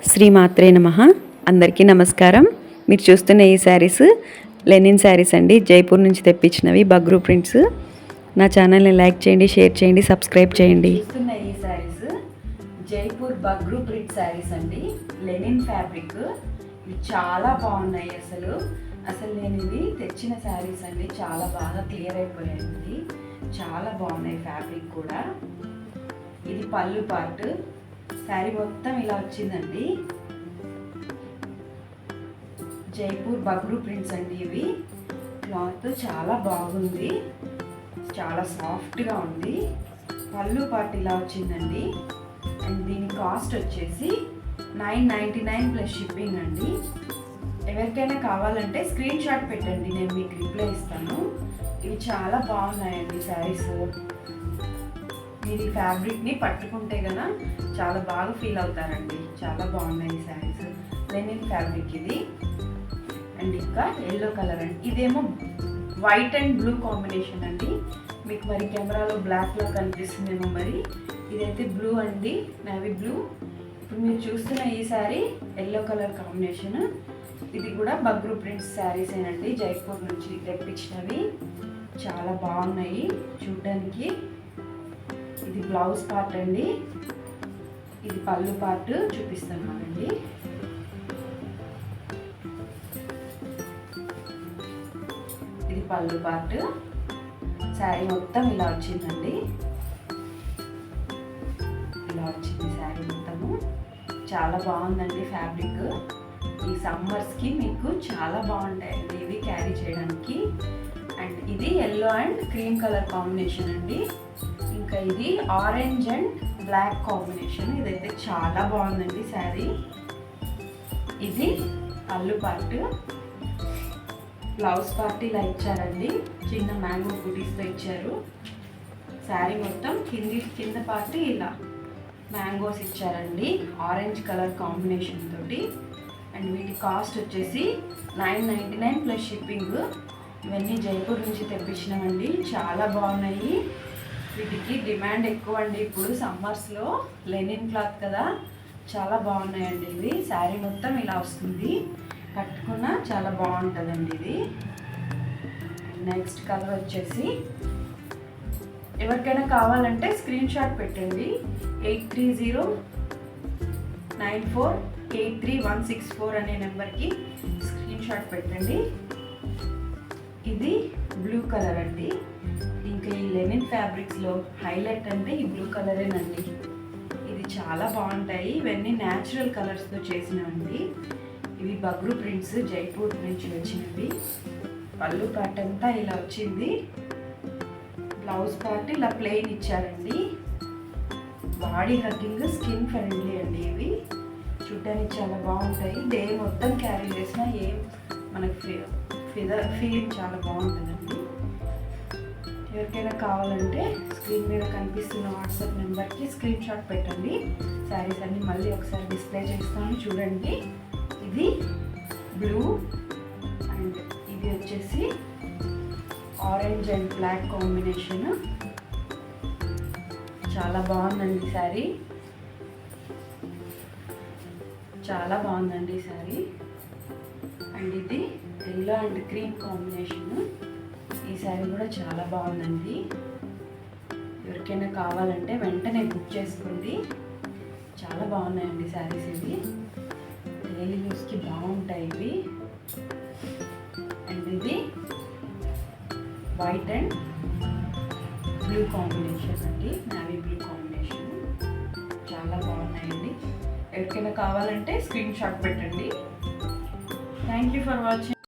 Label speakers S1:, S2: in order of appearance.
S1: శ్రీమాత్రే నమః. అందరికీ నమస్కారం. మీరు చూస్తున్న ఈ శారీస్ లెనిన్ శారీస్ అండి. జైపూర్ నుంచి తెప్పించినవి, బగ్రూ ప్రింట్స్. నా ఛానల్ని లైక్ చేయండి, షేర్ చేయండి, సబ్స్క్రైబ్ చేయండి.
S2: చూస్తున్న ఈ శారీస్ జైపూర్ బగ్రూ ప్రింట్ శారీస్ అండి. Linen fabric. ఇవి చాలా బాగున్నాయి. అసలు నేను ఇవి తెచ్చిన శారీస్ అండి. చాలా బాగా క్లియర్ అయిపోయాయండి. చాలా బాగున్నాయి ఫ్యాబ్రిక్ కూడా. ఇది పళ్ళు పార్ట్. శారీ మొత్తం ఇలా వచ్చిందండి. జైపూర్ బగ్రూ ప్రింట్స్ అండి ఇవి. క్లాత్ చాలా బాగుంది, చాలా సాఫ్ట్గా ఉంది. పళ్ళు పార్ట్ ఇలా వచ్చిందండి. అండ్ దీని కాస్ట్ వచ్చేసి 999 ప్లస్ షిప్పింగ్ అండి. ఎవరికైనా కావాలంటే స్క్రీన్ షాట్ పెట్టండి, నేను మీకు రిప్లై ఇస్తాను. ఇవి చాలా బాగున్నాయండి శారీస్. మీరు ఈ ఫ్యాబ్రిక్ని పట్టుకుంటే కనుక చాలా బాగా ఫీల్ అవుతారండి. చాలా బాగున్నాయి ఈ శారీస్. లెనిన్ ఫ్యాబ్రిక్ ఇది. అండ్ ఇంకా ఎల్లో కలర్ అండి. ఇదేమో వైట్ అండ్ బ్లూ కాంబినేషన్ అండి. మీకు మరి కెమెరాలో బ్లాక్లో కనిపిస్తుందేమో, మరి ఇదైతే బ్లూ అండి, నేవీ బ్లూ. ఇప్పుడు మీరు చూస్తున్న ఈ శారీ ఎల్లో కలర్ కాంబినేషన్. ఇది కూడా బగ్రూ ప్రింట్స్ శారీసేనండి, జైపూర్ నుంచి తెప్పించినవి. చాలా బాగున్నాయి చూడడానికి. ఇది బ్లౌజ్ పార్ట్ అండి. ఇది పళ్ళు పార్ట్ చూపిస్తున్నానండి. ఇది పళ్ళు పార్ట్. శారీ మొత్తం ఇలా వచ్చిందండి. ఇలా వచ్చింది శారీ మొత్తము. చాలా బాగుందండి ఫ్యాబ్రిక్. ఈ సమ్మర్స్కి మీకు చాలా బాగుంటాయండి ఇవి క్యారీ చేయడానికి. అండ్ ఇది yellow and cream colour combination అండి. ఇంకా ఇది ఆరెంజ్ అండ్ బ్లాక్ కాంబినేషన్. ఇదైతే చాలా బాగుందండి శారీ. ఇది పళ్ళు పార్ట్. బ్లౌజ్ పార్ట్ ఇలా ఇచ్చారండి, చిన్న మ్యాంగో బూటీస్తో ఇచ్చారు. శారీ మొత్తం కింద పార్ట్ ఇలా మ్యాంగోస్ ఇచ్చారండి, ఆరెంజ్ కలర్ కాంబినేషన్ తోటి. అండ్ వీటి కాస్ట్ వచ్చేసి 999 ప్లస్ షిప్పింగ్. ఇవన్నీ జైపూర్ నుంచి తెప్పించినామండి. చాలా బాగున్నాయి. వీటికి డిమాండ్ ఎక్కువ అండి ఇప్పుడు సమ్మర్స్లో. లెనిన్ క్లాత్ కదా, చాలా బాగున్నాయండి ఇవి. శారీ మొత్తం ఇలా వస్తుంది, కట్టుకున్న చాలా బాగుంటుందండి ఇది. నెక్స్ట్ కలర్ వచ్చేసి ఎవరికైనా కావాలంటే స్క్రీన్ షాట్ పెట్టండి. 8309483164 అనే నెంబర్కి స్క్రీన్ షాట్ పెట్టండి. ఇది బ్లూ కలర్ అండి. ఇంకా ఈ లెనిన్ ఫ్యాబ్రిక్స్లో హైలైట్ అంటే ఈ బ్లూ కలరేనండి. ఇది చాలా బాగుంటాయి. ఇవన్నీ న్యాచురల్ కలర్స్తో చేసినవండి. ఇవి బగ్రూ ప్రింట్స్, జైపూర్ నుంచి వచ్చినవి. పళ్ళు పార్ట్ అంతా ఇలా వచ్చింది. బ్లౌజ్ పార్ట్ ఇలా ప్లెయిన్ ఇచ్చారండి. బాడీ హగ్గింగ్, స్కిన్ ఫ్రెండ్లీ అండి ఇవి. చూడడానికి చాలా బాగుంటాయి. డే మొత్తం క్యారీ చేసినా ఏం మనకి ఫీలింగ్ చాలా బాగుంటుందండి. ఎవరికైనా కావాలంటే స్క్రీన్ మీద కనిపిస్తున్న వాట్సాప్ నెంబర్కి స్క్రీన్ షాట్ పెట్టండి. శారీస్ అన్ని మళ్ళీ ఒకసారి డిస్ప్లే చేస్తాను చూడండి. ఇది బ్లూ అండ్ ఇది వచ్చేసి ఆరెంజ్ అండ్ బ్లాక్ కాంబినేషన్. చాలా బాగుందండి శారీ. చాలా బాగుందండి శారీ. అండ్ ఇది ఎల్లో అండ్ క్రీమ్ కాంబినేషన్. ఈ శారీ కూడా చాలా బాగుందండి. ఎవరికైనా కావాలంటే వెంటనే బుక్ చేసుకోండి. చాలా బాగున్నాయండి శారీస్ ఇవి. డైలీ యూస్కి బాగుంటాయి ఇవి. అండ్ ఇది వైట్ అండ్ బ్లూ కాంబినేషన్ అండి, నావీ బ్లూ కాంబినేషన్. చాలా బాగున్నాయండి. ఎవరికైనా కావాలంటే స్క్రీన్ షాట్ పెట్టండి. Thank you for watching.